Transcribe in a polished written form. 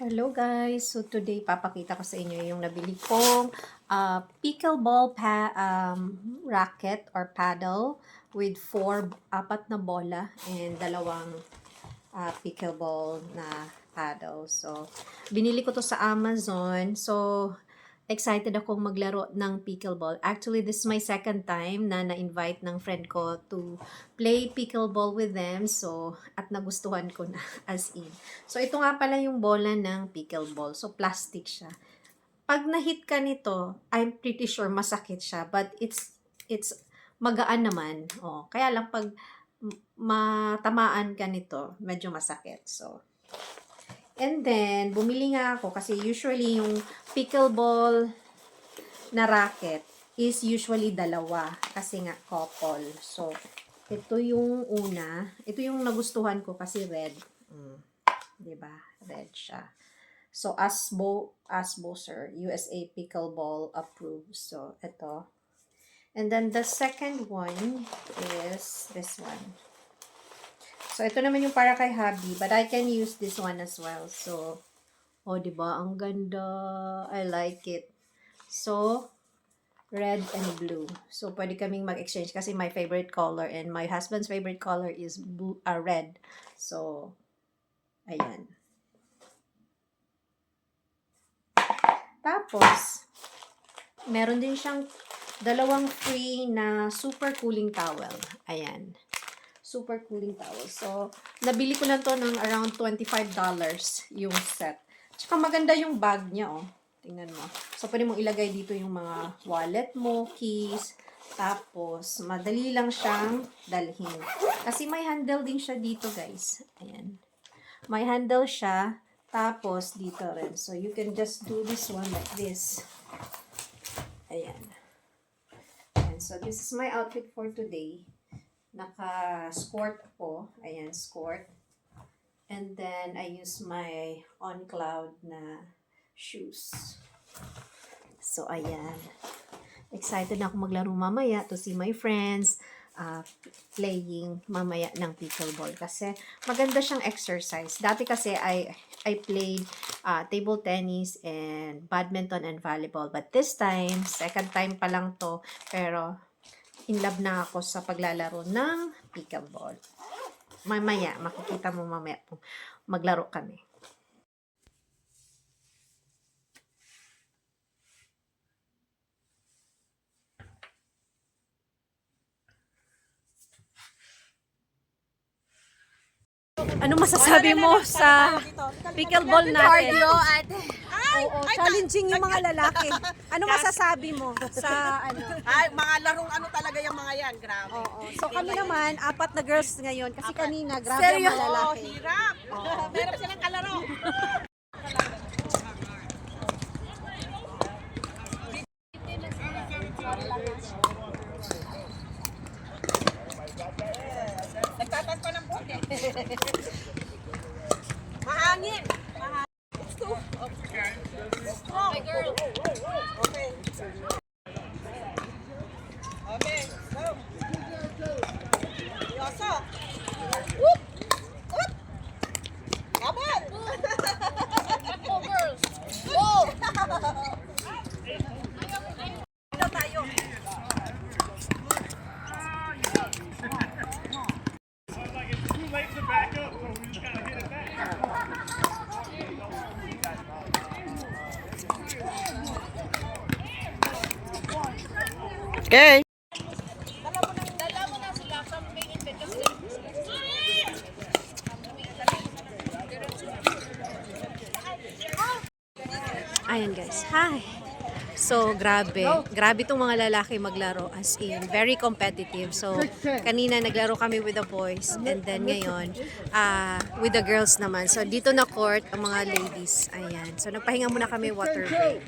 Hello guys! So today papakita ko sa inyo yung nabili kong pickleball racket or paddle with apat na bola and dalawang pickleball na paddle. So binili ko to sa Amazon. So excited akong maglaro ng pickleball. Actually, this is my second time na na-invite ng friend ko to play pickleball with them. So, at nagustuhan ko na as in. So, ito nga pala yung bola ng pickleball. So, plastic siya. Pag na-hit ka nito, I'm pretty sure masakit siya. But it's magaan naman. Oh, kaya lang pag matamaan ka nito, medyo masakit. So, and then, bumili nga ako kasi usually yung pickleball na racket is usually dalawa kasi nga couple. So, ito yung una. Ito yung nagustuhan ko kasi red. Diba? Red siya. So, Asbo sir, USA Pickleball approved. So, ito. And then, the second one is this one. So, ito naman yung para kay hubby. But I can use this one as well. So, oh, diba? Ang ganda. I like it. So, red and blue. So, pwede kaming mag-exchange kasi my favorite color and my husband's favorite color is blue, red. So, ayan. Tapos, meron din siyang dalawang free na super cooling towel. Ayan. Super cooling towel. So, nabili ko lang to ng around $25 yung set. Tsaka maganda yung bag niya, oh. Tingnan mo. So, pwede mong ilagay dito yung mga wallet mo, keys. Tapos, madali lang siyang dalhin. Kasi may handle din siya dito, guys. Ayan. May handle siya. Tapos, dito rin. So, you can just do this one like this. Ayan. And so, this is my outfit for today. Naka-skirt po. Ayan, skirt. And then, I use my On Cloud na shoes. So, ayan. Excited na ako maglaro mamaya to see my friends playing mamaya ng pickleball. Kasi, maganda siyang exercise. Dati kasi, I played table tennis and badminton and volleyball. But this time, second time pa lang to. Pero, in love na ako sa paglalaro ng pickleball. Mamaya, makikita mo mamaya kung maglaro kami. Ano masasabi mo sa pickleball natin? Cardio at Oo, challenging yung mga lalaki. Ano masasabi mo sa ano? ay, mga larong ano talaga yung mga yan, grabe. Oo. So kami naman, apat na girls ngayon kasi kanina grabe ang mga Oo, lalaki. hirap. Meron silang kalaro. Nagtatas pa ng puti. Mahangin. Okay, girl. Okay. Okay, go. Yoso. Whoop! Whoop! Laban! Go, girls! Go! Ito tayo. Okay. Dala mo na sila sa main event kasi Ayan guys, hi! So, grabe. Grabe itong mga lalaki maglaro as in. Very competitive. So, kanina naglaro kami with the boys and then ngayon, with the girls naman. So, dito na court ang mga ladies. Ayan. So, nagpahinga muna kami water break.